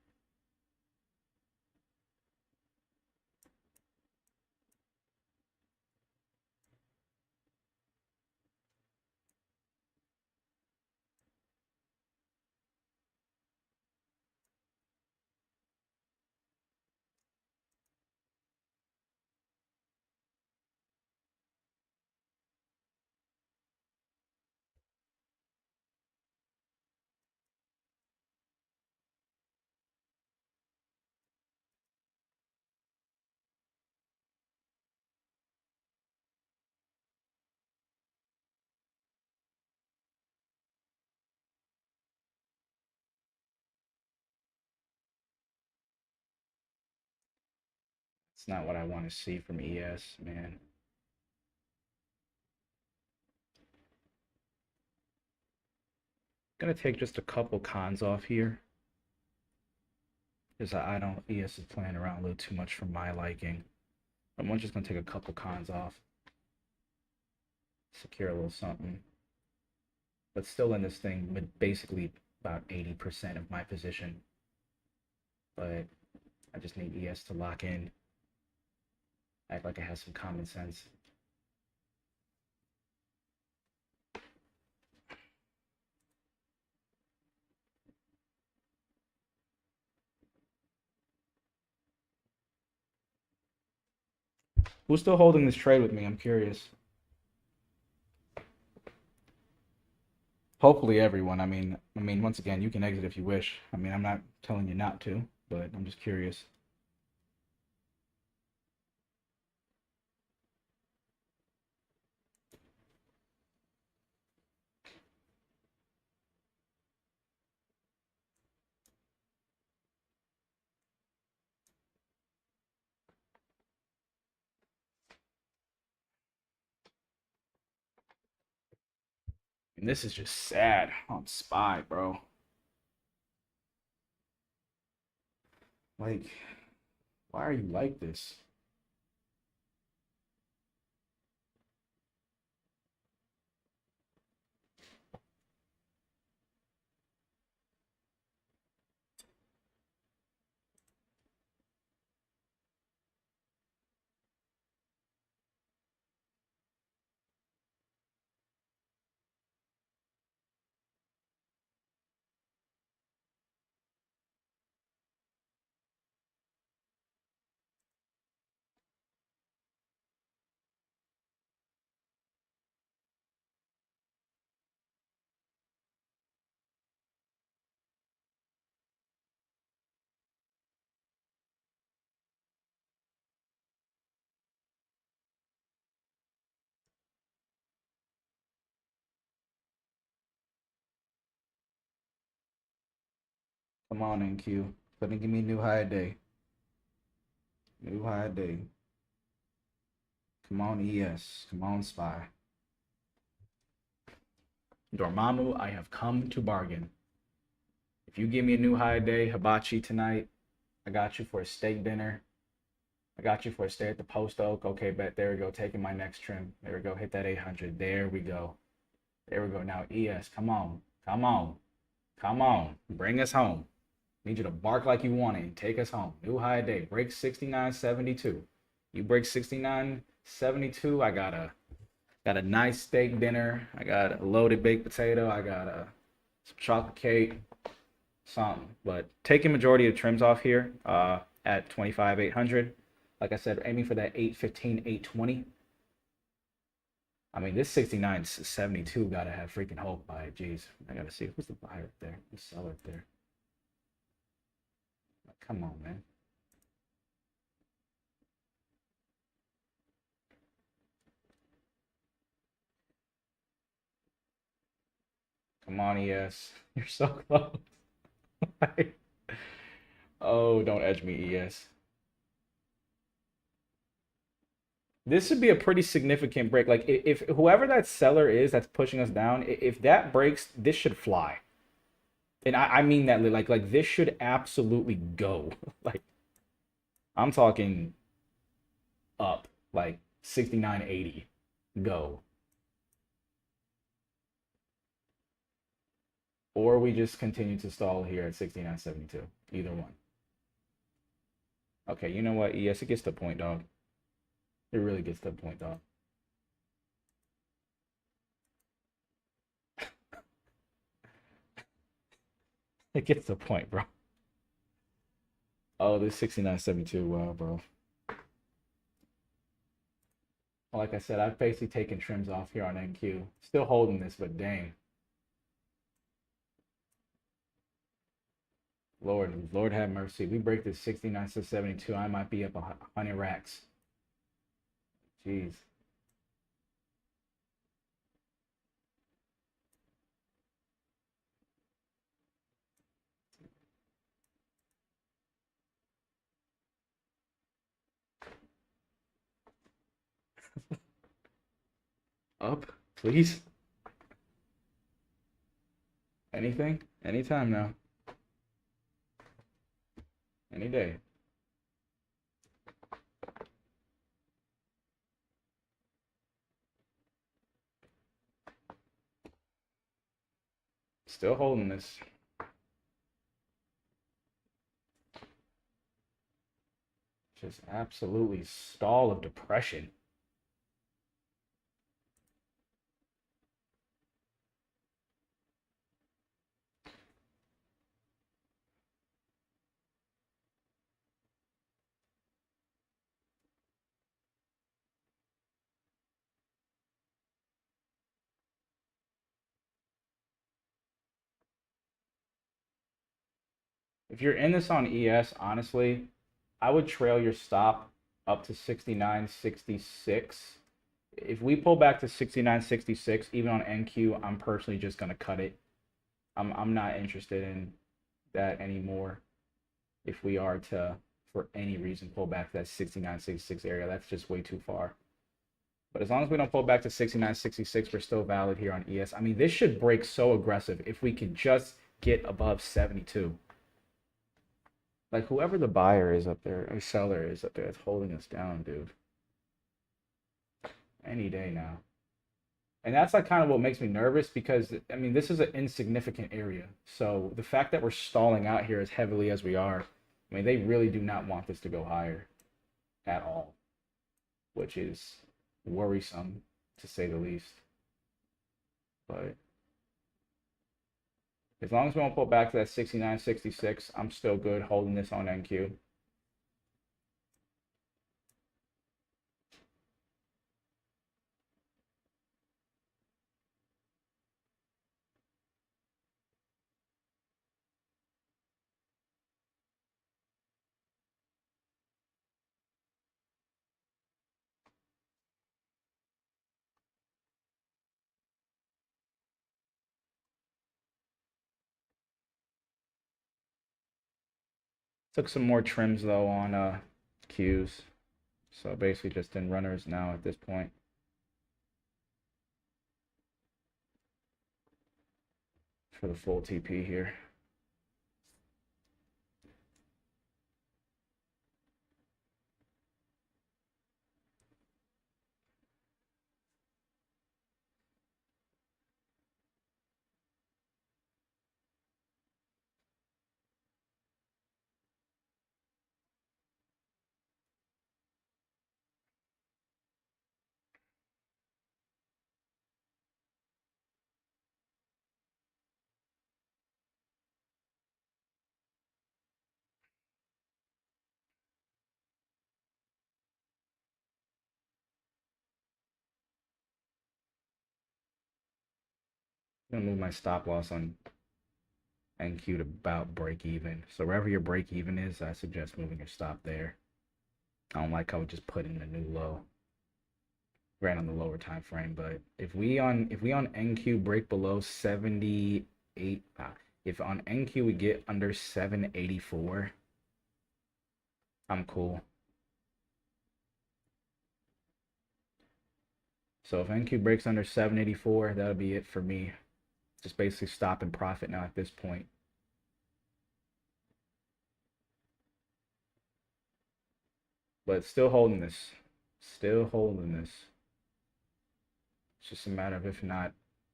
It's not what I want to see from ES, man. Gonna take just a couple cons off here. Because I don't, ES is playing around a little too much for my liking. I'm just gonna take a couple cons off. Secure a little something. But still in this thing with basically about 80% of my position. But I just need ES to lock in. Act like it has some common sense. Who's still holding this trade with me? I'm curious. Hopefully everyone. I mean, once again, you can exit if you wish. I mean, I'm not telling you not to, but I'm just curious. And this is just sad on SPY, bro. Like, why are you like this? Come on, NQ. Couldn't give me a new high day. New high day. Come on, ES. Come on, SPY. Dormammu, I have come to bargain. If you give me a new high day, hibachi tonight, I got you for a steak dinner. I got you for a stay at the Post Oak. Okay, bet. There we go. Taking my next trim. There we go. Hit that 800. There we go. There we go. Now, ES, come on. Come on. Come on. Bring us home. Need you to bark like you want it and take us home. New high day. Break 69.72. You break 69.72. I got a nice steak dinner. I got a loaded baked potato. I got some chocolate cake, something. But taking majority of trims off here at 25,800. Like I said, aiming for that 815, 820. I mean, this 69.72 gotta have freaking hope by it. Jeez, I gotta see who's the buyer up there, the seller up there. Like, come on, man. Come on, ES. You're so close. Oh, don't edge me, ES. This would be a pretty significant break. Like if whoever that seller is that's pushing us down, if that breaks, this should fly. And I mean that like this should absolutely go. Like I'm talking up, like 69.80. Go. Or we just continue to stall here at 69.72. Either one. Okay, you know what? Yes, it gets the point, dog. It really gets the point, dog. It gets the point, bro. Oh, this 69.72. Wow, bro. Like I said, I've basically taken trims off here on NQ. Still holding this, but dang. Lord have mercy. We break this 69.72. I might be up 100 racks. Jeez. Up, please. Anything? Anytime now. Any day. Still holding this. Just absolutely stall of depression. If you're in this on ES, honestly, I would trail your stop up to 69.66. If we pull back to 69.66, even on NQ, I'm personally just gonna cut it. I'm not interested in that anymore. If we are to, for any reason, pull back to that 69.66 area, that's just way too far. But as long as we don't pull back to 69.66, we're still valid here on ES. I mean, this should break so aggressive if we can just get above 72. Like, whoever the buyer is up there, or seller is up there, that's holding us down, dude. Any day now. And that's like kind of what makes me nervous because, I mean, this is an insignificant area. So the fact that we're stalling out here as heavily as we are, I mean, they really do not want this to go higher at all, which is worrisome to say the least. But as long as we don't pull back to that 69.66, I'm still good holding this on NQ. Took some more trims though on Qs. So basically just in runners now at this point. For the full TP here. I'm gonna move my stop loss on NQ to about break even. So wherever your break even is, I suggest moving your stop there. I don't like how we just put in a new low. Ran on the lower time frame, but if we on NQ break below 78, if on NQ we get under 784, I'm cool. So if NQ breaks under 784, that'll be it for me. Just basically stop and profit now at this point. But still holding this. Still holding this. It's just a matter of if not,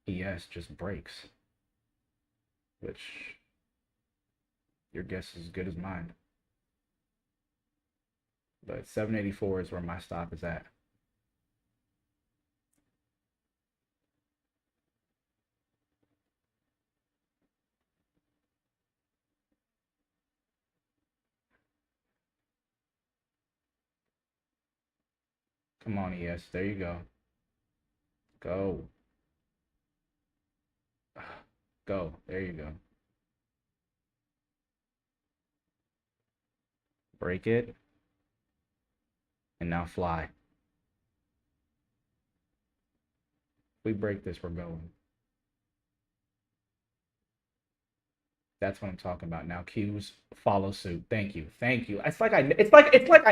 ES just breaks. Which, your guess is as good as mine. But 784 is where my stop is at. Come on, ES. There you go. Go. Go. There you go. Break it. And now fly. If we break this, we're going. That's what I'm talking about. Now Q's follow suit. Thank you. Thank you. It's like I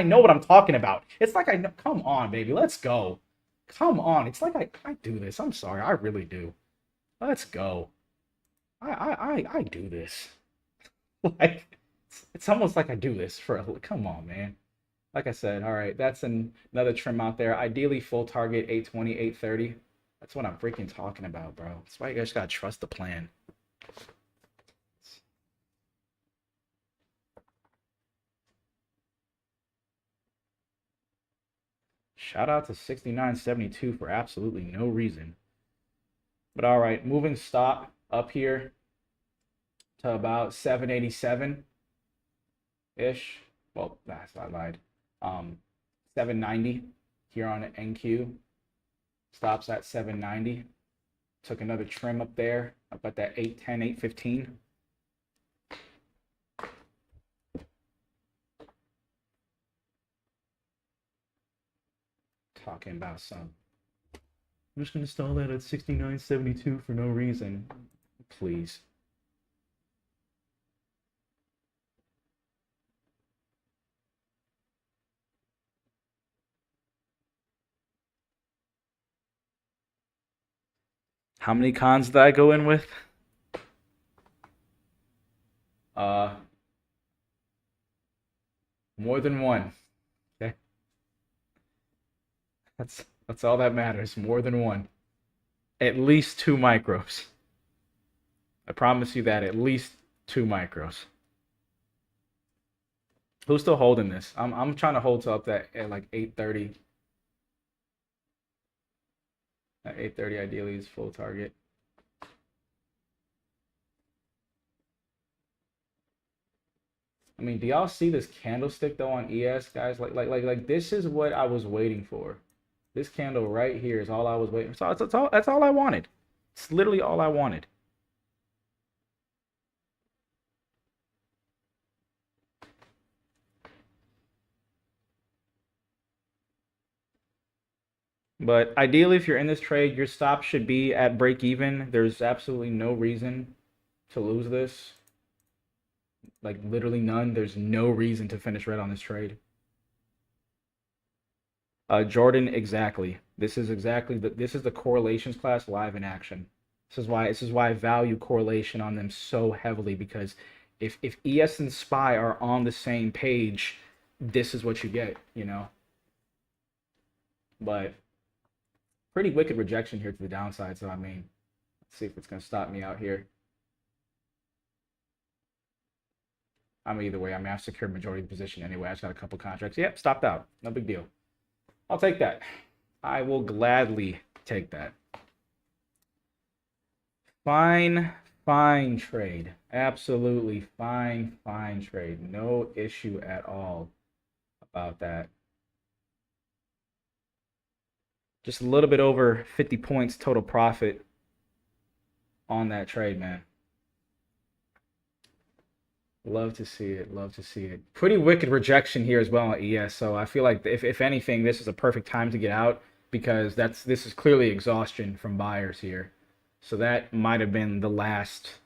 know what I'm talking about. It's like I know. Come on, baby. Let's go. Come on. It's like I do this. I'm sorry. I really do. Let's go. I do this. Like it's almost like I do this for a come on, man. Like I said, all right, that's another trim out there. Ideally full target 820, 830. That's what I'm freaking talking about, bro. That's why you guys gotta trust the plan. Shout out to 6972 for absolutely no reason. But all right, moving stop up here to about 787 ish. Well, that's I lied. 790 here on NQ. Stops at 790. Took another trim up there, up at that 810, 815. Talking about some. I'm just gonna stall that at 6972 for no reason. Please. How many cons did I go in with? More than one. Okay. That's all that matters. More than one. At least 2 micros. I promise you that. At least 2 micros. Who's still holding this? I'm trying to hold to up that at like 830. At 830 ideally is full target. I mean, do y'all see this candlestick though on ES, guys? Like this is what I was waiting for. This candle right here is all I was waiting for. So that's all I wanted. It's literally all I wanted. But ideally, if you're in this trade, your stop should be at break even. There's absolutely no reason to lose this. Like literally none. There's no reason to finish red on this trade. Jordan, exactly. This is the correlations class live in action. This is why I value correlation on them so heavily, because if ES and SPY are on the same page, this is what you get, you know. But pretty wicked rejection here to the downside. So I mean, let's see if it's gonna stop me out here. I'm either way. I mean, I've secured majority of the position anyway. I just got a couple contracts. Yep, stopped out. No big deal. I'll take that. I will gladly take that. Fine trade. Absolutely fine trade. No issue at all about that. Just a little bit over 50 points total profit on that trade, man. Love to see it. Love to see it. Pretty wicked rejection here as well on ES. So I feel like if anything, this is a perfect time to get out, because this is clearly exhaustion from buyers here. So that might have been the last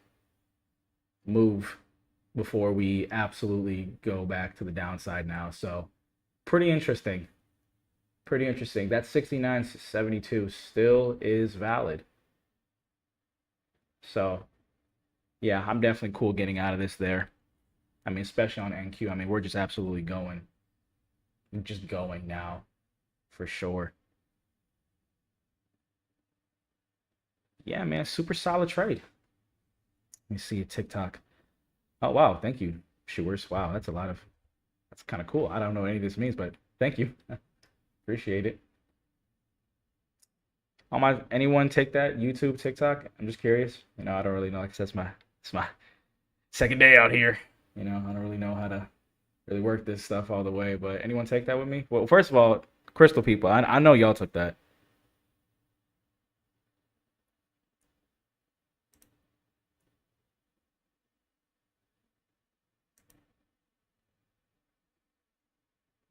move before we absolutely go back to the downside now. So pretty interesting. Pretty interesting. That 69.72 still is valid. So yeah, I'm definitely cool getting out of this there. I mean, especially on NQ. I mean, we're just absolutely going. We're just going now, for sure. Yeah, man, super solid trade. Let me see a TikTok. Oh, wow, thank you, Shewers. Wow, that's kind of cool. I don't know what any of this means, but thank you. Appreciate it. Anyone take that YouTube, TikTok? I'm just curious. You know, I don't really know. Like I said, it's my second day out here. You know, I don't really know how to really work this stuff all the way. But anyone take that with me? Well, first of all, Crystal people, I know y'all took that.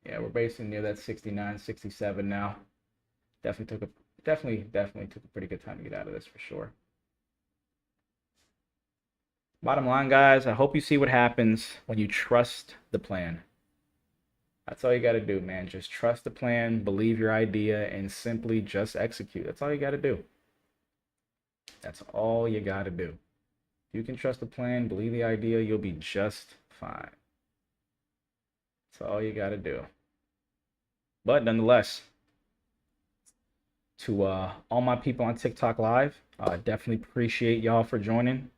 Yeah, we're basically near that 69, 67 now. Definitely took a pretty good time to get out of this for sure. Bottom line, guys, I hope you see what happens when you trust the plan. That's all you got to do, man. Just trust the plan, believe your idea, and simply just execute. That's all you got to do. That's all you got to do. You can trust the plan, believe the idea, you'll be just fine. That's all you got to do. But nonetheless, to all my people on TikTok Live, definitely appreciate y'all for joining.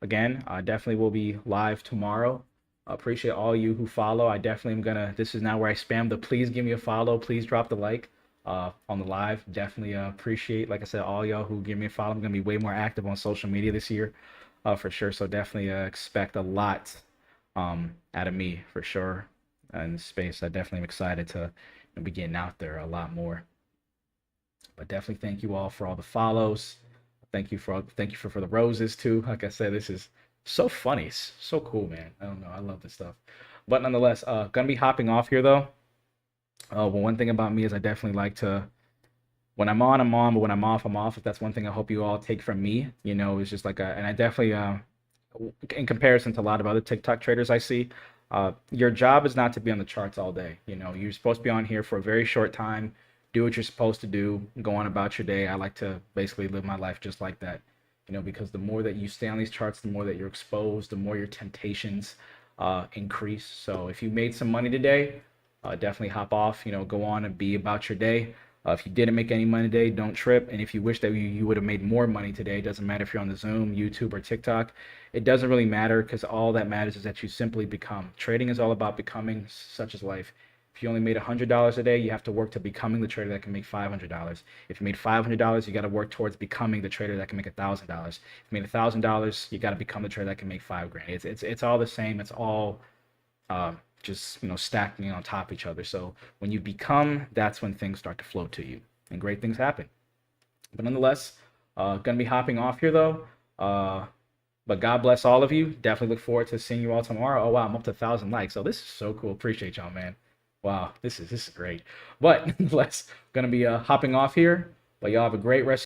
Again, I definitely will be live tomorrow. I appreciate all you who follow. I definitely am gonna. This is now where I spam the please give me a follow. Please drop the like on the live. Definitely appreciate, like I said, all y'all who give me a follow. I'm gonna be way more active on social media this year, for sure. So definitely expect a lot out of me for sure in space. I definitely am excited to be getting out there a lot more. But definitely thank you all for all the follows. Thank you for the roses too. Like I said, this is so funny. It's so cool, man. I don't know. I love this stuff. But nonetheless, gonna be hopping off here though. Well, one thing about me is I definitely like to, when I'm on, I'm on, but when I'm off, I'm off. If that's one thing I hope you all take from me, it's just like and I definitely, in comparison to a lot of other TikTok traders I see, your job is not to be on the charts all day. You're supposed to be on here for a very short time, do what you're supposed to do, go on about your day. I like to basically live my life just like that, because the more that you stay on these charts, the more that you're exposed, the more your temptations increase. So if you made some money today, definitely hop off, go on and be about your day. If you didn't make any money today, don't trip. And if you wish that you would have made more money today, it doesn't matter if you're on the Zoom, YouTube, or TikTok. It doesn't really matter, because all that matters is that you simply become. Trading is all about becoming, such as life. If you only made $100 a day, you have to work to becoming the trader that can make $500. If you made $500, you got to work towards becoming the trader that can make $1,000. If you made $1,000, you got to become the trader that can make $5,000. It's all the same. It's all just stacking on top of each other. So when you become, that's when things start to flow to you and great things happen. But nonetheless, gonna be hopping off here though. But God bless all of you. Definitely look forward to seeing you all tomorrow. Oh wow, I'm up to 1,000 likes. So this is so cool. Appreciate y'all, man. Wow, this is great. But nonetheless, gonna be hopping off here. But y'all have a great rest.